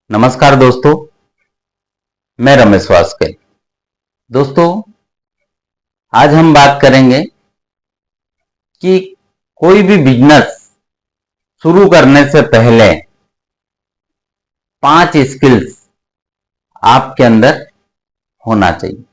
नमस्कार दोस्तों, मैं रमेश वास्के। दोस्तों, आज हम बात करेंगे कि कोई भी बिजनेस शुरू करने से पहले 5 स्किल्स आपके अंदर होना चाहिए।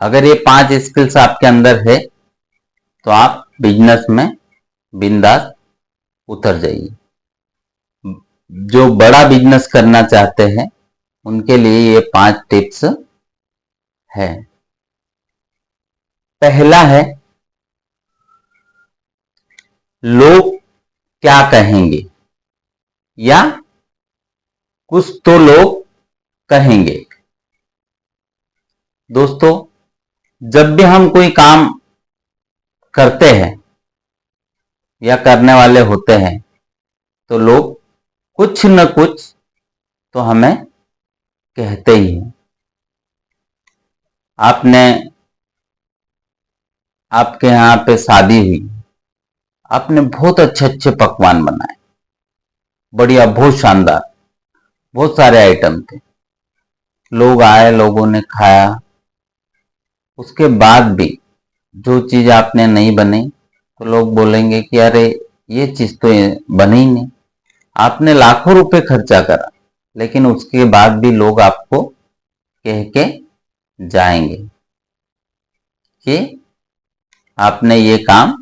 अगर ये 5 स्किल्स आपके अंदर है तो आप बिजनेस में बिंदास उतर जाइए। जो बड़ा बिजनेस करना चाहते हैं उनके लिए ये 5 टिप्स है। पहला है, लोग क्या कहेंगे, या कुछ तो लोग कहेंगे। दोस्तों, जब भी हम कोई काम करते हैं या करने वाले होते हैं तो लोग कुछ न कुछ तो हमें कहते ही हैं। आपके यहाँ पे शादी हुई, आपने बहुत अच्छे अच्छे पकवान बनाए, बढ़िया, बहुत शानदार, बहुत सारे आइटम थे। लोग आए, लोगों ने खाया। उसके बाद भी जो चीज आपने नहीं बनी तो लोग बोलेंगे कि अरे ये चीज तो बनी ही नहीं। आपने लाखों रुपए खर्चा करा, लेकिन उसके बाद भी लोग आपको कह के जाएंगे कि आपने ये काम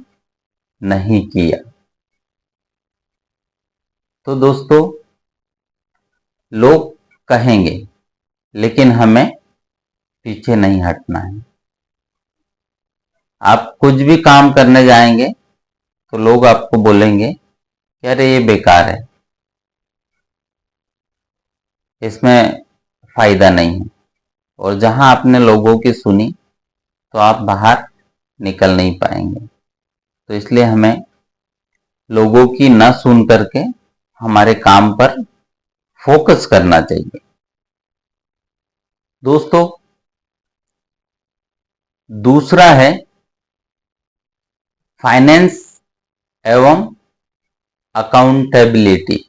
नहीं किया। तो दोस्तों, लोग कहेंगे, लेकिन हमें पीछे नहीं हटना है। आप कुछ भी काम करने जाएंगे तो लोग आपको बोलेंगे कि अरे ये बेकार है, इसमें फायदा नहीं है। और जहां आपने लोगों की सुनी तो आप बाहर निकल नहीं पाएंगे। तो इसलिए हमें लोगों की न सुन करके हमारे काम पर फोकस करना चाहिए। दोस्तों, दूसरा है फाइनेंस एवं अकाउंटेबिलिटी।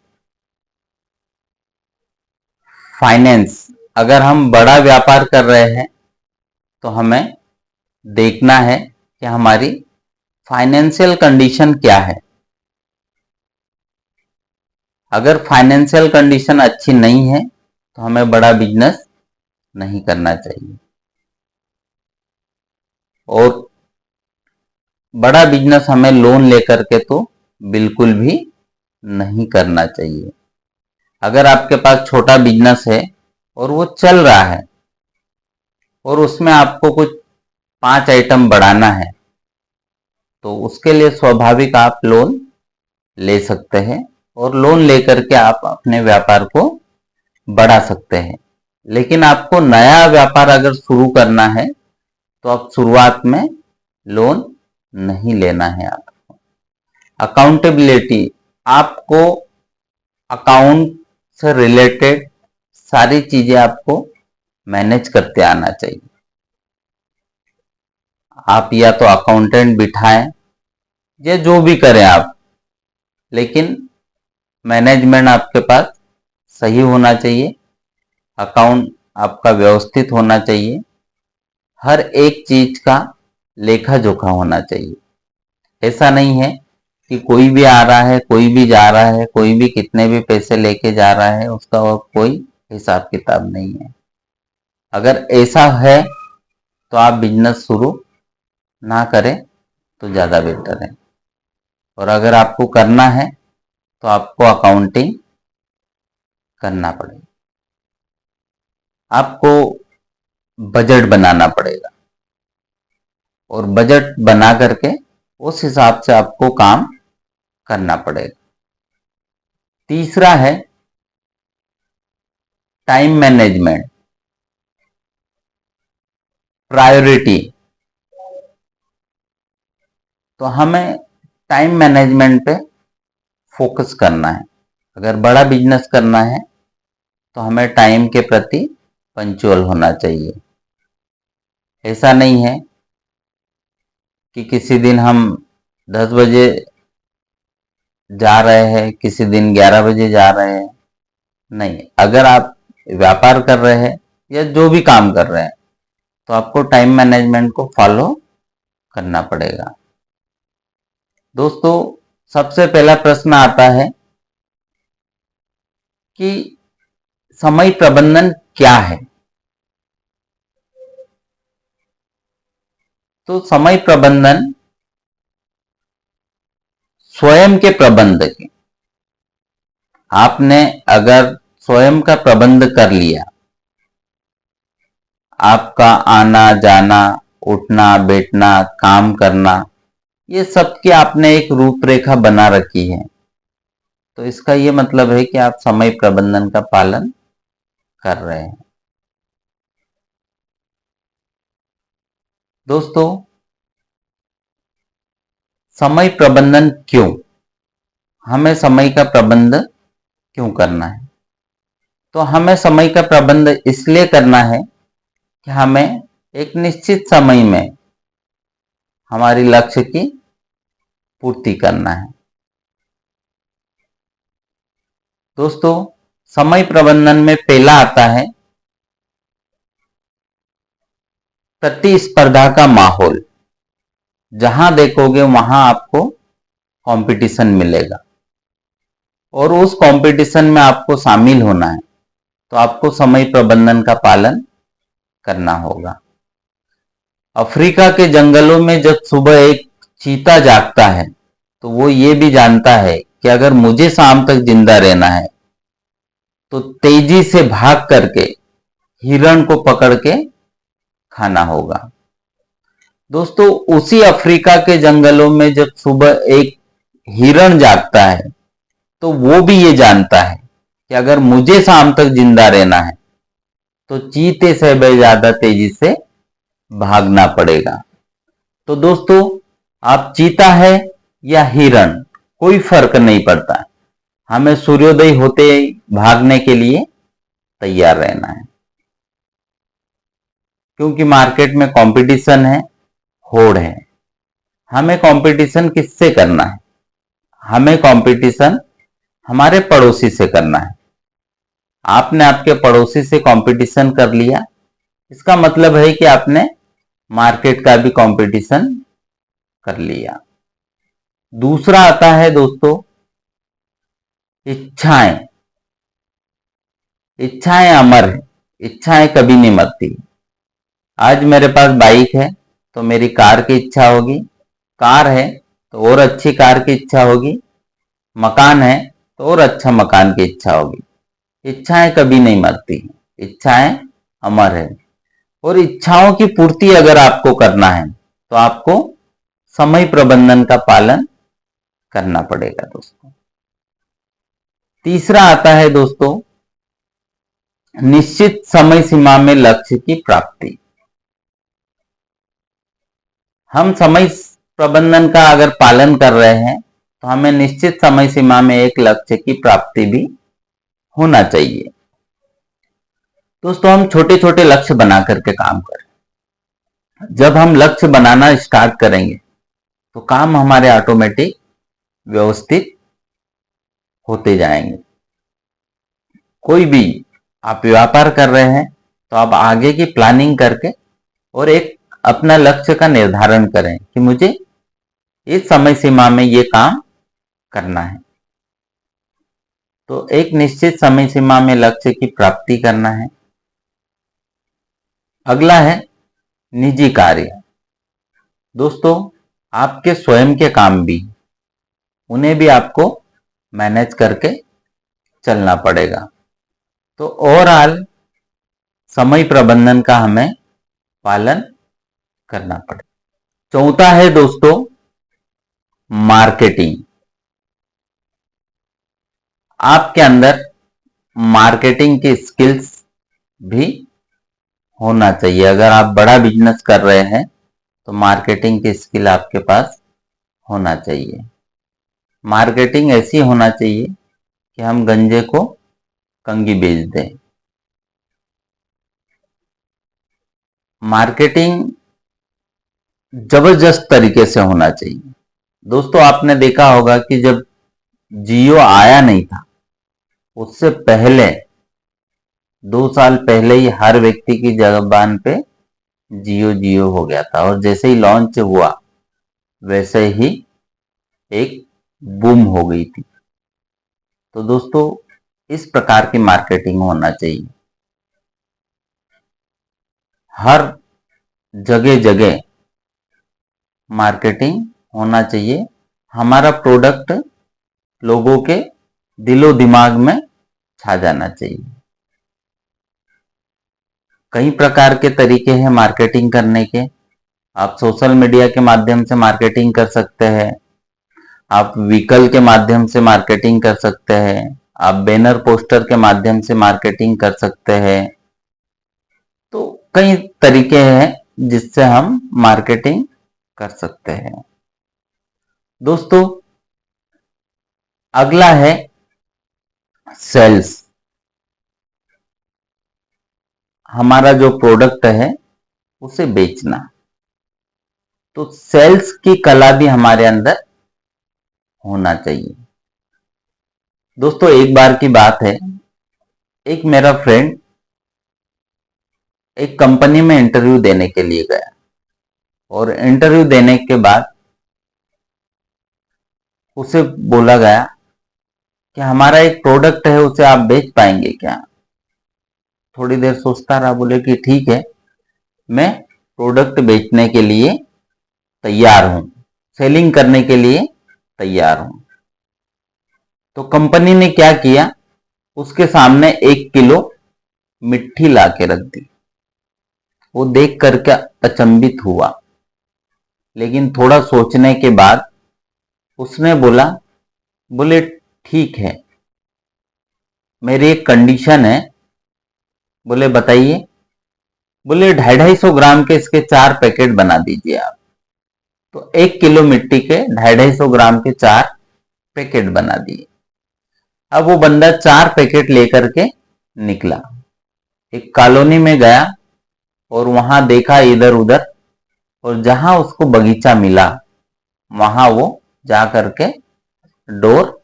फाइनेंस, अगर हम बड़ा व्यापार कर रहे हैं तो हमें देखना है कि हमारी फाइनेंशियल कंडीशन क्या है। अगर फाइनेंशियल कंडीशन अच्छी नहीं है तो हमें बड़ा बिजनेस नहीं करना चाहिए। और बड़ा बिजनेस हमें लोन लेकर के तो बिल्कुल भी नहीं करना चाहिए। अगर आपके पास छोटा बिजनेस है और वो चल रहा है और उसमें आपको कुछ 5 आइटम बढ़ाना है तो उसके लिए स्वाभाविक आप लोन ले सकते हैं और लोन लेकर के आप अपने व्यापार को बढ़ा सकते हैं। लेकिन आपको नया व्यापार अगर शुरू करना है तो आप शुरुआत में लोन नहीं लेना है। आपको अकाउंटेबिलिटी, आपको अकाउंट से रिलेटेड सारी चीजें आपको मैनेज करते आना चाहिए। आप या तो अकाउंटेंट बिठाएं या जो भी करें आप, लेकिन मैनेजमेंट आपके पास सही होना चाहिए। अकाउंट आपका व्यवस्थित होना चाहिए। हर एक चीज का लेखा जोखा होना चाहिए। ऐसा नहीं है कि कोई भी आ रहा है, कोई भी जा रहा है, कोई भी कितने भी पैसे लेके जा रहा है, उसका और कोई हिसाब किताब नहीं है। अगर ऐसा है तो आप बिजनेस शुरू ना करें तो ज़्यादा बेटर है। और अगर आपको करना है तो आपको अकाउंटिंग करना पड़ेगा, आपको बजट बनाना पड़ेगा और बजट बना करके उस हिसाब से आपको काम करना पड़ेगा। तीसरा है टाइम मैनेजमेंट, प्रायोरिटी। तो हमें टाइम मैनेजमेंट पे फोकस करना है। अगर बड़ा बिजनेस करना है तो हमें टाइम के प्रति पंक्चुअल होना चाहिए। ऐसा नहीं है कि किसी दिन हम 10 बजे जा रहे हैं, किसी दिन 11 बजे जा रहे हैं, नहीं, अगर आप व्यापार कर रहे हैं या जो भी काम कर रहे हैं तो आपको टाइम मैनेजमेंट को फॉलो करना पड़ेगा। दोस्तों, सबसे पहला प्रश्न आता है कि समय प्रबंधन क्या है। तो समय प्रबंधन स्वयं के प्रबंध के, आपने अगर स्वयं का प्रबंध कर लिया, आपका आना जाना, उठना बैठना, काम करना, ये सब की आपने एक रूपरेखा बना रखी है, तो इसका ये मतलब है कि आप समय प्रबंधन का पालन कर रहे हैं। दोस्तों, समय प्रबंधन क्यों, हमें समय का प्रबंध क्यों करना है? तो हमें समय का प्रबंध इसलिए करना है कि हमें एक निश्चित समय में हमारी लक्ष्य की पूर्ति करना है। दोस्तों, समय प्रबंधन में पहला आता है प्रतिस्पर्धा का माहौल। जहां देखोगे वहां आपको कंपटीशन मिलेगा और उस कंपटीशन में आपको शामिल होना है, तो आपको समय प्रबंधन का पालन करना होगा। अफ्रीका के जंगलों में जब सुबह एक चीता जागता है तो वो ये भी जानता है कि अगर मुझे शाम तक जिंदा रहना है तो तेजी से भाग करके हिरण को पकड़ के खाना होगा। दोस्तों, उसी अफ्रीका के जंगलों में जब सुबह एक हिरण जागता है तो वो भी ये जानता है कि अगर मुझे शाम तक जिंदा रहना है तो चीते से भी ज्यादा तेजी से भागना पड़ेगा। तो दोस्तों, आप चीता है या हिरण, कोई फर्क नहीं पड़ता, हमें सूर्योदय होते ही भागने के लिए तैयार रहना है, क्योंकि मार्केट में कंपटीशन है, होड़ है। हमें कंपटीशन किससे करना है? हमें कंपटीशन हमारे पड़ोसी से करना है। आपने आपके पड़ोसी से कंपटीशन कर लिया, इसका मतलब है कि आपने मार्केट का भी कंपटीशन कर लिया। दूसरा आता है दोस्तों इच्छाएं। इच्छाएं अमर है, इच्छाएं कभी नहीं मरती। आज मेरे पास बाइक है तो मेरी कार की इच्छा होगी, कार है तो और अच्छी कार की इच्छा होगी, मकान है तो और अच्छा मकान की इच्छा होगी। इच्छाएं कभी नहीं मरती, इच्छाएं अमर है। और इच्छाओं की पूर्ति अगर आपको करना है तो आपको समय प्रबंधन का पालन करना पड़ेगा। दोस्तों, तीसरा आता है दोस्तों निश्चित समय सीमा में लक्ष्य की प्राप्ति। हम समय प्रबंधन का अगर पालन कर रहे हैं तो हमें निश्चित समय सीमा में एक लक्ष्य की प्राप्ति भी होना चाहिए। दोस्तों, हम छोटे छोटे लक्ष्य बना करके काम करें। जब हम लक्ष्य बनाना स्टार्ट करेंगे तो काम हमारे ऑटोमेटिक व्यवस्थित होते जाएंगे। कोई भी आप व्यापार कर रहे हैं तो आप आगे की प्लानिंग करके और एक अपना लक्ष्य का निर्धारण करें कि मुझे इस समय सीमा में ये काम करना है। तो एक निश्चित समय सीमा में लक्ष्य की प्राप्ति करना है। अगला है निजी कार्य। दोस्तों, आपके स्वयं के काम भी, उन्हें भी आपको मैनेज करके चलना पड़ेगा। तो ओवरऑल समय प्रबंधन का हमें पालन करना पड़ेगा। चौथा है दोस्तों मार्केटिंग। आपके अंदर मार्केटिंग की स्किल्स भी होना चाहिए। अगर आप बड़ा बिजनेस कर रहे हैं तो मार्केटिंग की स्किल आपके पास होना चाहिए। मार्केटिंग ऐसी होना चाहिए कि हम गंजे को कंगी बेच दें। मार्केटिंग जबरदस्त तरीके से होना चाहिए। दोस्तों, आपने देखा होगा कि जब जियो आया नहीं था उससे पहले 2 साल पहले ही हर व्यक्ति की जबान पे जियो जियो हो गया था, और जैसे ही लॉन्च हुआ वैसे ही एक बूम हो गई थी। तो दोस्तों, इस प्रकार की मार्केटिंग होना चाहिए। हर जगह जगह मार्केटिंग होना चाहिए। हमारा प्रोडक्ट लोगों के दिलो दिमाग में छा जाना चाहिए। कई प्रकार के तरीके हैं मार्केटिंग करने के। आप सोशल मीडिया के माध्यम से मार्केटिंग कर सकते हैं, आप व्हीकल के माध्यम से मार्केटिंग कर सकते हैं, आप बैनर पोस्टर के माध्यम से मार्केटिंग कर सकते हैं। तो कई तरीके हैं जिससे हम मार्केटिंग कर सकते हैं। दोस्तों, अगला है सेल्स। हमारा जो प्रोडक्ट है उसे बेचना। तो सेल्स की कला भी हमारे अंदर होना चाहिए। दोस्तों, एक बार की बात है, एक मेरा फ्रेंड एक कंपनी में इंटरव्यू देने के लिए गया, और इंटरव्यू देने के बाद उसे बोला गया कि हमारा एक प्रोडक्ट है, उसे आप बेच पाएंगे क्या? थोड़ी देर सोचता रहा, बोले कि ठीक है, मैं प्रोडक्ट बेचने के लिए तैयार हूं, सेलिंग करने के लिए तैयार हूं। तो कंपनी ने क्या किया, उसके सामने 1 किलो मिट्टी ला के रख दी। वो देख करके अचंभित हुआ, लेकिन थोड़ा सोचने के बाद उसने बोले ठीक है, मेरी एक कंडीशन है। बोले बताइए? बोले 250-250 ग्राम के इसके 4 पैकेट बना दीजिए आप। तो 1 किलो मिट्टी के 250-250 ग्राम के 4 पैकेट बना दिए। अब वो बंदा 4 पैकेट लेकर के निकला, एक कॉलोनी में गया और वहां देखा इधर उधर, और जहां उसको बगीचा मिला वहां वो जा करके डोर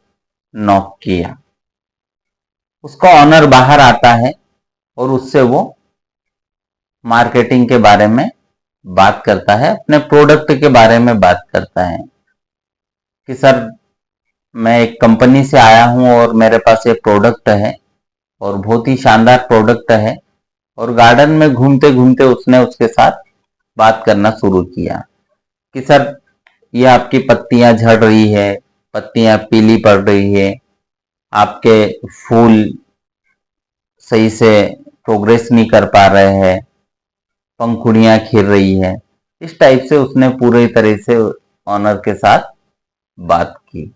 नॉक किया। उसका ऑनर बाहर आता है और उससे वो मार्केटिंग के बारे में बात करता है, अपने प्रोडक्ट के बारे में बात करता है कि सर, मैं एक कंपनी से आया हूं और मेरे पास एक प्रोडक्ट है और बहुत ही शानदार प्रोडक्ट है। और गार्डन में घूमते घूमते उसने उसके साथ बात करना शुरू किया कि सर, ये आपकी पत्तियां झड़ रही है, पत्तियां पीली पड़ रही है, आपके फूल सही से प्रोग्रेस नहीं कर पा रहे हैं, पंखुड़ियां खिल रही है। इस टाइप से उसने पूरी तरह से ऑनर के साथ बात की,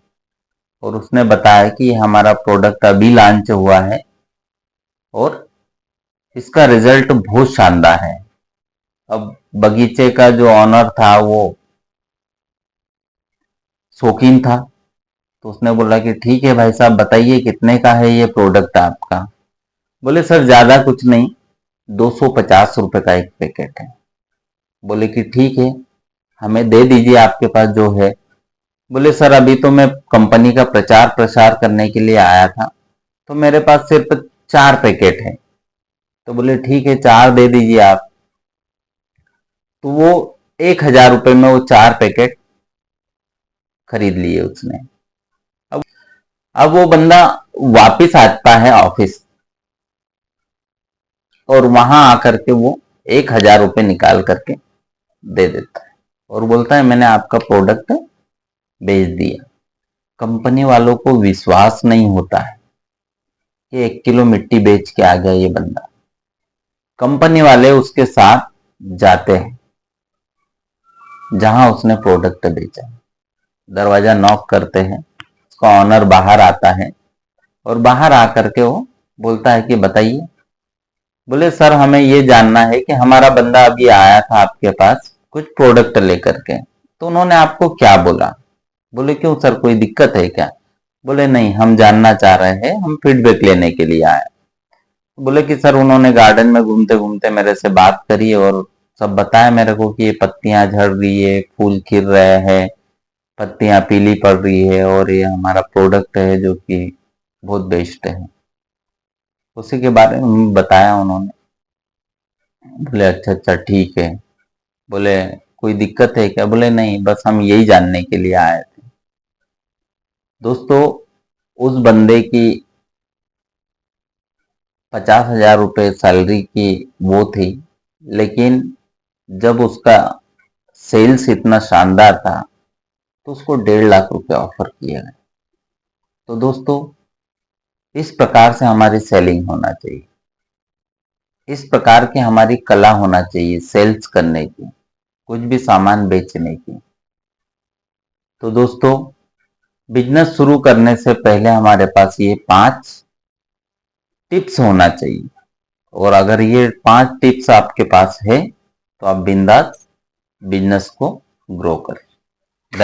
और उसने बताया कि हमारा प्रोडक्ट अभी लॉन्च हुआ है और इसका रिजल्ट बहुत शानदार है। अब बगीचे का जो ऑनर था वो शौकीन था, तो उसने बोला कि ठीक है भाई साहब, बताइए कितने का है ये प्रोडक्ट आपका? बोले सर, ज्यादा कुछ नहीं, 250 रुपए का एक पैकेट है। बोले कि ठीक है, हमें दे दीजिए आपके पास जो है। बोले सर, अभी तो मैं कंपनी का प्रचार प्रसार करने के लिए आया था, तो मेरे पास सिर्फ 4 पैकेट है। तो बोले ठीक है, 4 दे दीजिए आप। तो वो 1,000 रुपए में वो 4 पैकेट खरीद लिए उसने। अब अब वो बंदा वापिस आता है ऑफिस, और वहां आकर के वो 1,000 रुपए निकाल करके दे देता है और बोलता है मैंने आपका प्रोडक्ट बेच दिया। कंपनी वालों को विश्वास नहीं होता है कि 1 किलो मिट्टी बेच के आ गया ये बंदा। कंपनी वाले उसके साथ जाते हैं जहां उसने प्रोडक्ट बेचा, दरवाजा नॉक करते हैं, उसका ऑनर बाहर आता है और बाहर आकर के वो बोलता है कि बताइए? बोले सर, हमें ये जानना है कि हमारा बंदा अभी आया था आपके पास कुछ प्रोडक्ट लेकर के, तो उन्होंने आपको क्या बोला? बोले क्यों सर, कोई दिक्कत है क्या? बोले नहीं, हम जानना चाह रहे हैं, हम फीडबैक लेने के लिए आए। बोले कि सर, उन्होंने गार्डन में घूमते घूमते मेरे से बात करी और सब बताया मेरे को कि ये पत्तियां झड़ रही है, फूल खिल रहे हैं, पत्तियां पीली पड़ रही है, और ये हमारा प्रोडक्ट है जो कि बहुत बेस्ट है। उसी के बारे में बताया उन्होंने। बोले अच्छा अच्छा ठीक है। बोले कोई दिक्कत है क्या? बोले नहीं, बस हम यही जानने के लिए आए थे। दोस्तों, उस बंदे की 50,000 रुपये सैलरी की वो थी, लेकिन जब उसका सेल्स इतना शानदार था तो उसको 1.5 लाख रुपए ऑफर किया गया। तो दोस्तों, इस प्रकार से हमारी सेलिंग होना चाहिए, इस प्रकार की हमारी कला होना चाहिए सेल्स करने की, कुछ भी सामान बेचने की। तो दोस्तों, बिजनेस शुरू करने से पहले हमारे पास ये 5 टिप्स होना चाहिए, और अगर ये 5 टिप्स आपके पास है तो आप बिंदास बिजनेस को ग्रो करें।